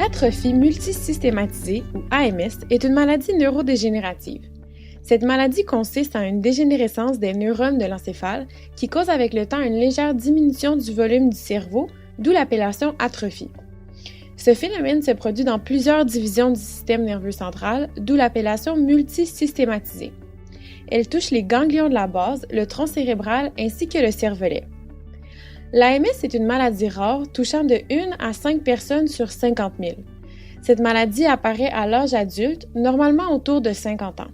L'atrophie multisystématisée, ou AMS, est une maladie neurodégénérative. Cette maladie consiste en une dégénérescence des neurones de l'encéphale qui cause avec le temps une légère diminution du volume du cerveau, d'où l'appellation atrophie. Ce phénomène se produit dans plusieurs divisions du système nerveux central, d'où l'appellation multisystématisée. Elle touche les ganglions de la base, le tronc cérébral ainsi que le cervelet. L'AMS est une maladie rare touchant de 1 à 5 personnes sur 50 000. Cette maladie apparaît à l'âge adulte, normalement autour de 50 ans.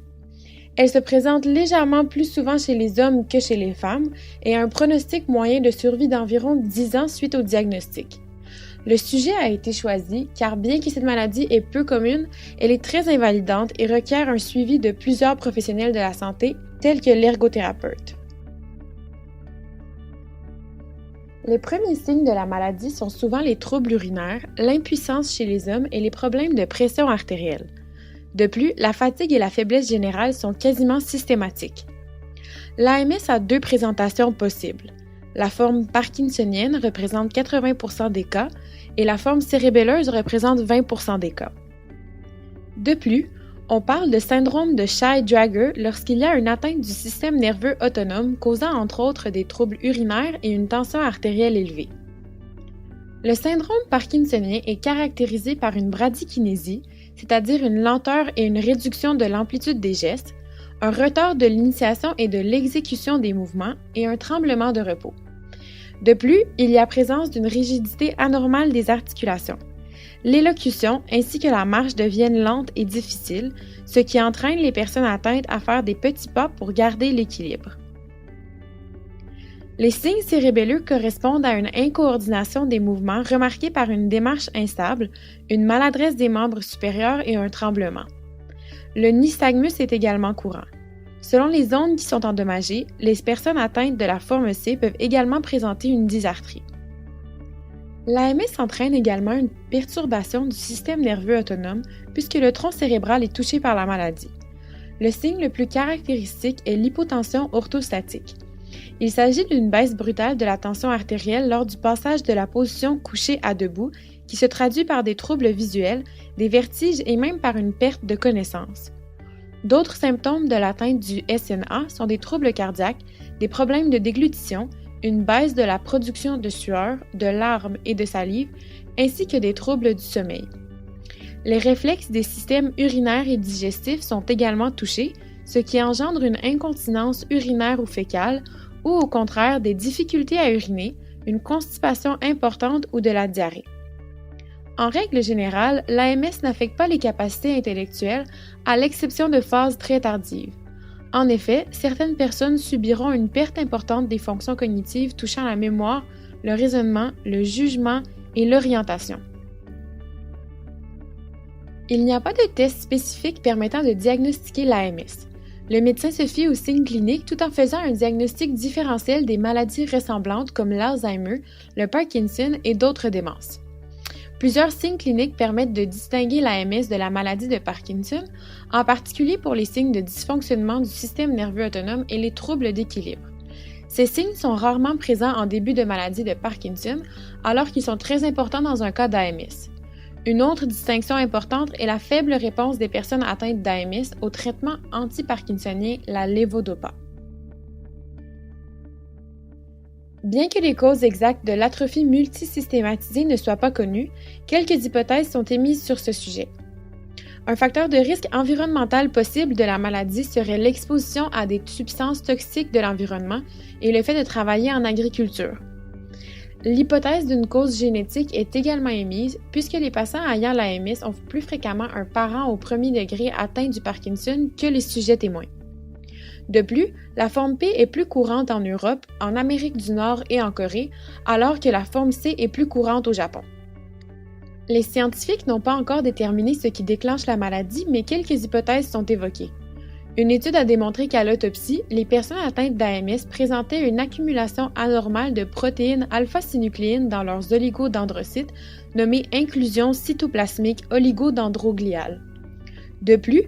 Elle se présente légèrement plus souvent chez les hommes que chez les femmes et a un pronostic moyen de survie d'environ 10 ans suite au diagnostic. Le sujet a été choisi car bien que cette maladie est peu commune, elle est très invalidante et requiert un suivi de plusieurs professionnels de la santé tels que l'ergothérapeute. Les premiers signes de la maladie sont souvent les troubles urinaires, l'impuissance chez les hommes et les problèmes de pression artérielle. De plus, la fatigue et la faiblesse générale sont quasiment systématiques. L'AMS a 2 présentations possibles. La forme parkinsonienne représente 80% des cas et la forme cérébelleuse représente 20% des cas. De plus, on parle de syndrome de Shy-Drager lorsqu'il y a une atteinte du système nerveux autonome causant entre autres des troubles urinaires et une tension artérielle élevée. Le syndrome parkinsonien est caractérisé par une bradykinésie, c'est-à-dire une lenteur et une réduction de l'amplitude des gestes, un retard de l'initiation et de l'exécution des mouvements et un tremblement de repos. De plus, il y a présence d'une rigidité anormale des articulations. L'élocution ainsi que la marche deviennent lentes et difficiles, ce qui entraîne les personnes atteintes à faire des petits pas pour garder l'équilibre. Les signes cérébelleux correspondent à une incoordination des mouvements remarquée par une démarche instable, une maladresse des membres supérieurs et un tremblement. Le nystagmus est également courant. Selon les zones qui sont endommagées, les personnes atteintes de la forme C peuvent également présenter une dysarthrie. L'AMS entraîne également une perturbation du système nerveux autonome puisque le tronc cérébral est touché par la maladie. Le signe le plus caractéristique est l'hypotension orthostatique. Il s'agit d'une baisse brutale de la tension artérielle lors du passage de la position couchée à debout qui se traduit par des troubles visuels, des vertiges et même par une perte de connaissance. D'autres symptômes de l'atteinte du SNA sont des troubles cardiaques, des problèmes de déglutition, une baisse de la production de sueur, de larmes et de salive, ainsi que des troubles du sommeil. Les réflexes des systèmes urinaires et digestifs sont également touchés, ce qui engendre une incontinence urinaire ou fécale, ou au contraire des difficultés à uriner, une constipation importante ou de la diarrhée. En règle générale, l'AMS n'affecte pas les capacités intellectuelles, à l'exception de phases très tardives. En effet, certaines personnes subiront une perte importante des fonctions cognitives touchant la mémoire, le raisonnement, le jugement et l'orientation. Il n'y a pas de test spécifique permettant de diagnostiquer l'AMS. Le médecin se fie aux signes cliniques tout en faisant un diagnostic différentiel des maladies ressemblantes comme l'Alzheimer, le Parkinson et d'autres démences. Plusieurs signes cliniques permettent de distinguer l'AMS de la maladie de Parkinson, en particulier pour les signes de dysfonctionnement du système nerveux autonome et les troubles d'équilibre. Ces signes sont rarement présents en début de maladie de Parkinson, alors qu'ils sont très importants dans un cas d'AMS. Une autre distinction importante est la faible réponse des personnes atteintes d'AMS au traitement anti-parkinsonien, la levodopa. Bien que les causes exactes de l'atrophie multisystématisée ne soient pas connues, quelques hypothèses sont émises sur ce sujet. Un facteur de risque environnemental possible de la maladie serait l'exposition à des substances toxiques de l'environnement et le fait de travailler en agriculture. L'hypothèse d'une cause génétique est également émise puisque les patients ayant l'AMS ont plus fréquemment un parent au premier degré atteint du Parkinson que les sujets témoins. De plus, la forme P est plus courante en Europe, en Amérique du Nord et en Corée, alors que la forme C est plus courante au Japon. Les scientifiques n'ont pas encore déterminé ce qui déclenche la maladie, mais quelques hypothèses sont évoquées. Une étude a démontré qu'à l'autopsie, les personnes atteintes d'AMS présentaient une accumulation anormale de protéines alpha-synucléines dans leurs oligodendrocytes, nommée inclusion cytoplasmique oligodendrogliale. De plus,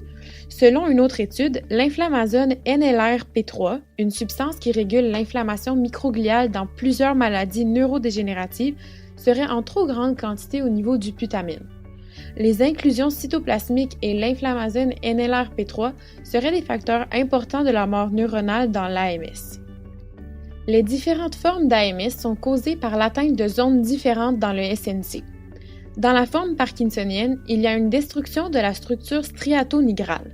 selon une autre étude, l'inflammasone NLRP3, une substance qui régule l'inflammation microgliale dans plusieurs maladies neurodégénératives, serait en trop grande quantité au niveau du putamine. les inclusions cytoplasmiques et l'inflammasine NLRP3 seraient des facteurs importants de la mort neuronale dans l'AMS. Les différentes formes d'AMS sont causées par l'atteinte de zones différentes dans le SNC. Dans la forme parkinsonienne, il y a une destruction de la structure striato-nigrale.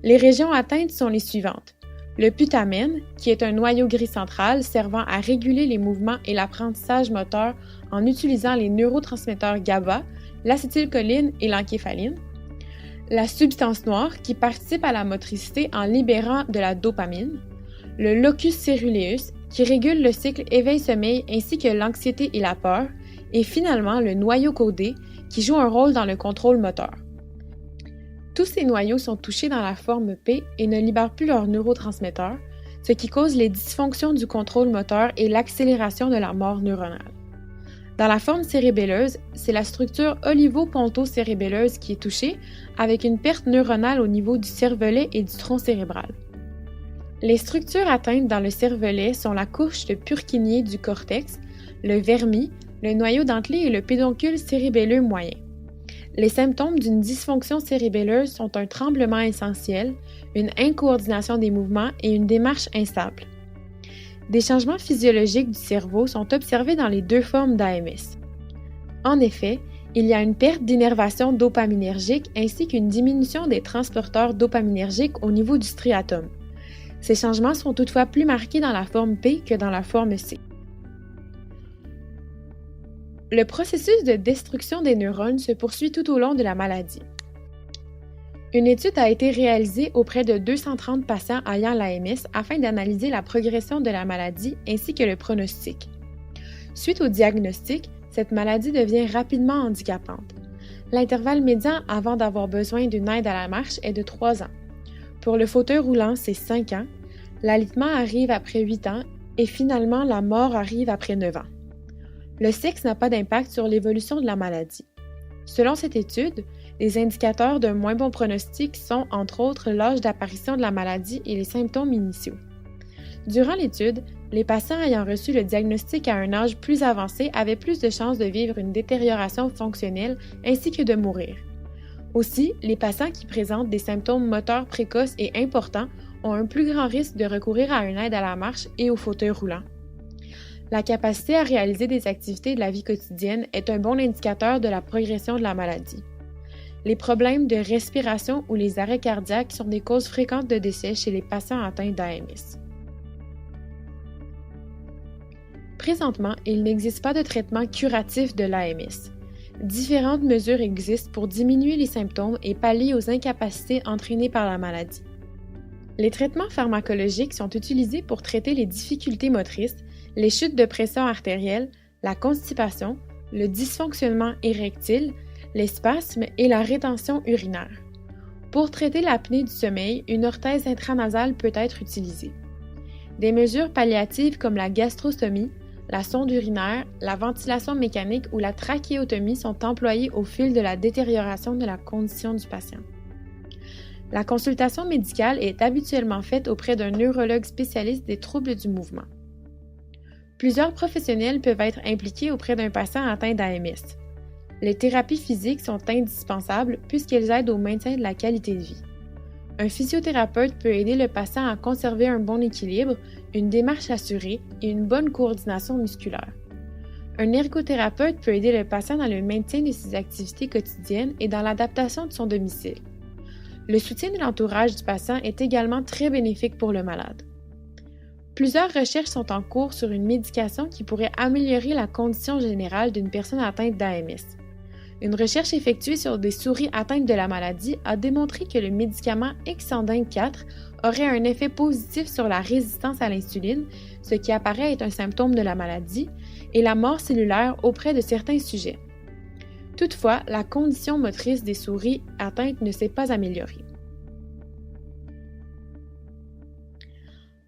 Les régions atteintes sont les suivantes. Le putamen, qui est un noyau gris central servant à réguler les mouvements et l'apprentissage moteur en utilisant les neurotransmetteurs GABA, l'acétylcholine et l'encéphaline. La substance noire, qui participe à la motricité en libérant de la dopamine. Le locus ceruleus, qui régule le cycle éveil-sommeil ainsi que l'anxiété et la peur. Et finalement, le noyau codé, qui joue un rôle dans le contrôle moteur. Tous ces noyaux sont touchés dans la forme P et ne libèrent plus leurs neurotransmetteurs, ce qui cause les dysfonctions du contrôle moteur et l'accélération de la mort neuronale. Dans la forme cérébelleuse, c'est la structure olivo-ponto-cérébelleuse qui est touchée, avec une perte neuronale au niveau du cervelet et du tronc cérébral. Les structures atteintes dans le cervelet sont la couche de Purkinje du cortex, le vermis, le noyau dentelé et le pédoncule cérébelleux moyen. Les symptômes d'une dysfonction cérébelleuse sont un tremblement essentiel, une incoordination des mouvements et une démarche instable. Des changements physiologiques du cerveau sont observés dans les deux formes d'AMS. En effet, il y a une perte d'innervation dopaminergique ainsi qu'une diminution des transporteurs dopaminergiques au niveau du striatum. Ces changements sont toutefois plus marqués dans la forme P que dans la forme C. Le processus de destruction des neurones se poursuit tout au long de la maladie. Une étude a été réalisée auprès de 230 patients ayant l'AMS afin d'analyser la progression de la maladie ainsi que le pronostic. Suite au diagnostic, cette maladie devient rapidement handicapante. L'intervalle médian avant d'avoir besoin d'une aide à la marche est de 3 ans. Pour le fauteuil roulant, c'est 5 ans, l'alitement arrive après 8 ans et finalement la mort arrive après 9 ans. Le sexe n'a pas d'impact sur l'évolution de la maladie. Selon cette étude, les indicateurs d'un moins bon pronostic sont, entre autres, l'âge d'apparition de la maladie et les symptômes initiaux. Durant l'étude, les patients ayant reçu le diagnostic à un âge plus avancé avaient plus de chances de vivre une détérioration fonctionnelle ainsi que de mourir. Aussi, les patients qui présentent des symptômes moteurs précoces et importants ont un plus grand risque de recourir à une aide à la marche et au fauteuil roulant. La capacité à réaliser des activités de la vie quotidienne est un bon indicateur de la progression de la maladie. Les problèmes de respiration ou les arrêts cardiaques sont des causes fréquentes de décès chez les patients atteints d'AMS. Présentement, il n'existe pas de traitement curatif de l'AMS. Différentes mesures existent pour diminuer les symptômes et pallier aux incapacités entraînées par la maladie. Les traitements pharmacologiques sont utilisés pour traiter les difficultés motrices, les chutes de pression artérielle, la constipation, le dysfonctionnement érectile, les spasmes et la rétention urinaire. Pour traiter l'apnée du sommeil, une orthèse intranasale peut être utilisée. Des mesures palliatives comme la gastrostomie, la sonde urinaire, la ventilation mécanique ou la trachéotomie sont employées au fil de la détérioration de la condition du patient. La consultation médicale est habituellement faite auprès d'un neurologue spécialiste des troubles du mouvement. Plusieurs professionnels peuvent être impliqués auprès d'un patient atteint d'AMS. Les thérapies physiques sont indispensables puisqu'elles aident au maintien de la qualité de vie. Un physiothérapeute peut aider le patient à conserver un bon équilibre, une démarche assurée et une bonne coordination musculaire. Un ergothérapeute peut aider le patient dans le maintien de ses activités quotidiennes et dans l'adaptation de son domicile. Le soutien de l'entourage du patient est également très bénéfique pour le malade. Plusieurs recherches sont en cours sur une médication qui pourrait améliorer la condition générale d'une personne atteinte d'AMS. Une recherche effectuée sur des souris atteintes de la maladie a démontré que le médicament Exendin 4 aurait un effet positif sur la résistance à l'insuline, ce qui apparaît être un symptôme de la maladie, et la mort cellulaire auprès de certains sujets. Toutefois, la condition motrice des souris atteintes ne s'est pas améliorée.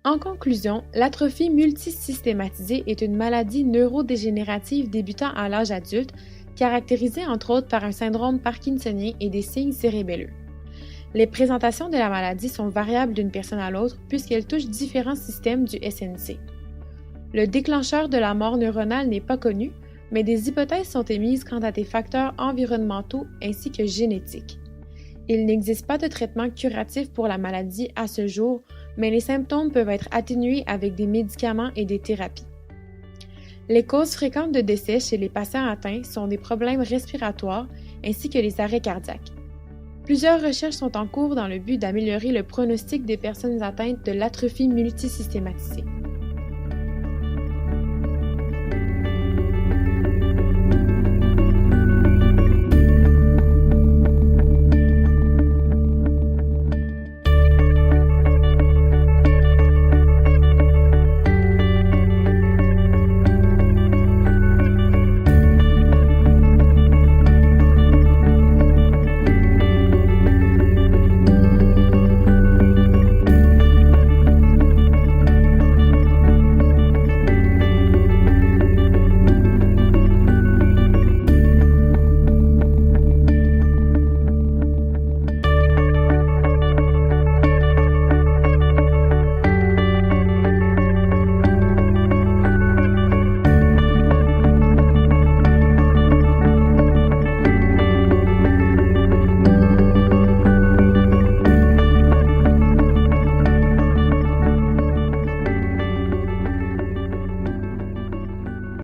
En conclusion, l'atrophie multisystématisée est une maladie neurodégénérative débutant à l'âge adulte, caractérisée entre autres par un syndrome parkinsonien et des signes cérébelleux. Les présentations de la maladie sont variables d'une personne à l'autre puisqu'elles touchent différents systèmes du SNC. Le déclencheur de la mort neuronale n'est pas connu, mais des hypothèses sont émises quant à des facteurs environnementaux ainsi que génétiques. Il n'existe pas de traitement curatif pour la maladie à ce jour, mais les symptômes peuvent être atténués avec des médicaments et des thérapies. Les causes fréquentes de décès chez les patients atteints sont des problèmes respiratoires ainsi que les arrêts cardiaques. Plusieurs recherches sont en cours dans le but d'améliorer le pronostic des personnes atteintes de l'atrophie multisystématisée.